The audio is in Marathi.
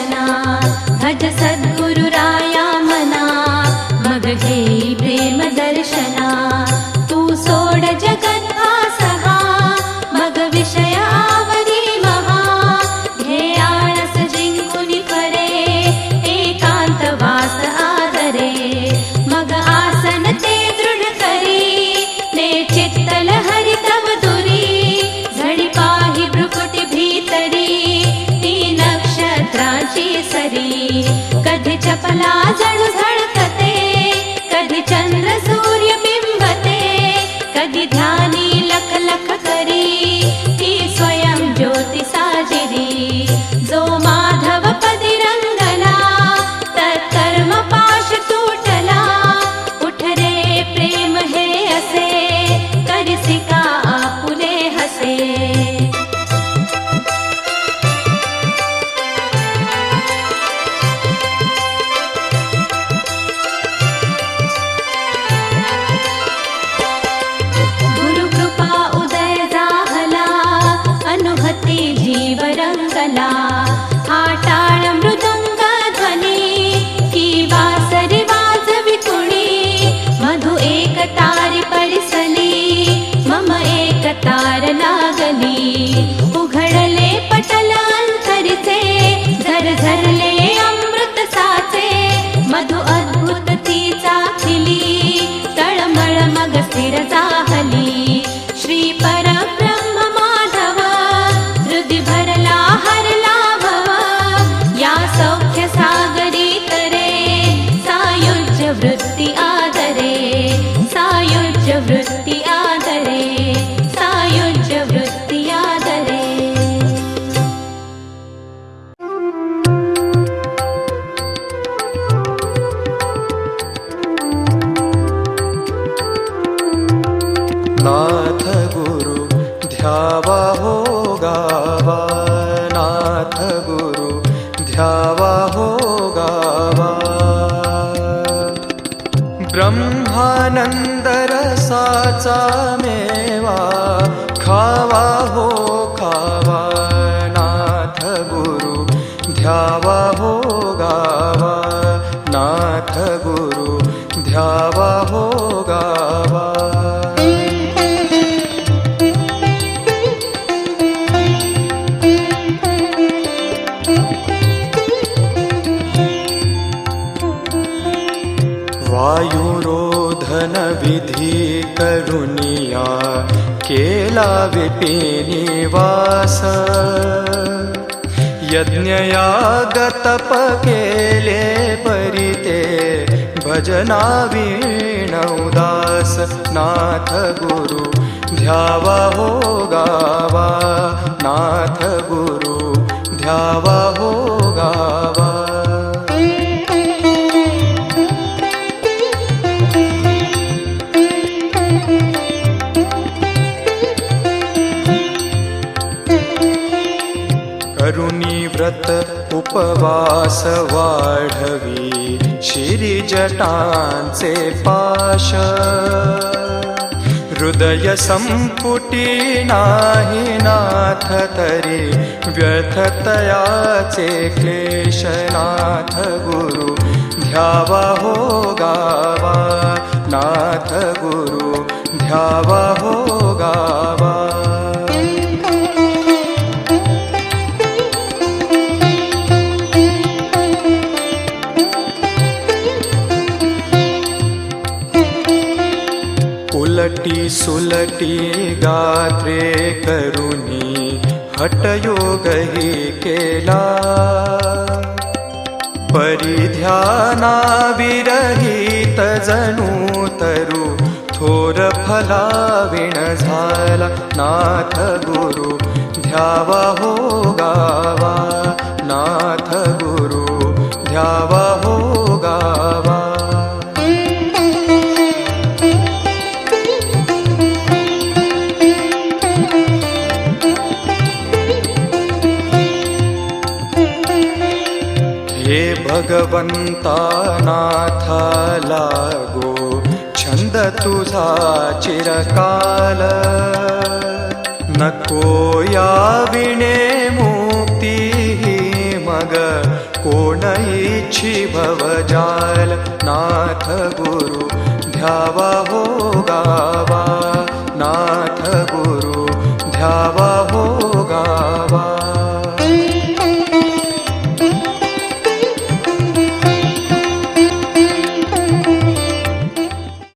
दर्शना, भज सद्गुरु राया मना, मग घेई प्रेम दर्शना. तू सोड जगत भासहा, मग विषय आवरी महा. घे आळस जिंकुनी परे, एकांत वास आदरे. मग आसन ते दृढ करी, ने चित्तल हरि तव दुरी. झडी पाही भ्रुकुटी भीतरी, ती नक्षत्राची सरी. कधी चपला जणू झळकते, कधी चंद्र सूर्य बिंबते. कधी ध्यानी लख लख करी, ती स्वयं ज्योती साजिरी. जो माधव पदी रंगला, तत्कर्म पाश तुटला. उठ रे प्रेम हे असे, करिसी का आपुले हसे. गुरुकृपा उदय जाहला, अनुभती जीव रंगला. हा टाळ मृदंग ध्वनी, की वासरी वाजवी कुणी. मधु एक तारी परिसली, मम एक तार लागली. उघडले पटल अंतरीचे, झरझरले अमृत साचे. मधु अद्भुत ती चाखिली, तळमळ मग स्थिर जाहली. श्री परब्रह्म माधव, हृदय भरला हरला भव. या सौख्य सागरी तरे, सायुज्य वृत्ती आदरे. सायुज्य वृत्ती आदरे, सायुज्य वृत्ती आदरे. नाथ गुरु ध्यावा हो गावा, नाथ गुरु ध्यावा हो गावा. ब्रह्मानंद रसाचा मेवा, खावा हो खावा. नाथ गुरु ध्यावा हो गावा, नाथ गुरु ध्यावा हो गावा. वायुरोधन विधी करुनिया, केला विपिनिवास. यज्ञयागतप केले परिते, भजना वीण उदास. नाथ गुरु ध्यावा हो गावा, नाथ गुरु ध्यावा हो गावा. करुणी व्रत उपवास वाढवी, शिरी जटांचे पाश. हृदय संपुटी नाही नाथ तरी, व्यथतयाचे क्लेश. नाथ गुरु ध्यावा हो गावा, नाथ गुरु ध्यावा हो गावा. उलटी सुलटी गात्रे करुनी, हठयोग ही केला. परिध्याना विरहित जणू तरु, थोर फलाविण झाला. नाथ गुरु ध्यावा हो गावा, नाथ गुरु ध्यावा हो गावा. हे भगवंता नाथा लागो, छंद तुझा चिरकाल. नको या विणे मुक्ती, मग कोण इच्छी भवजाल नाथ गुरु ध्यावा हो गावा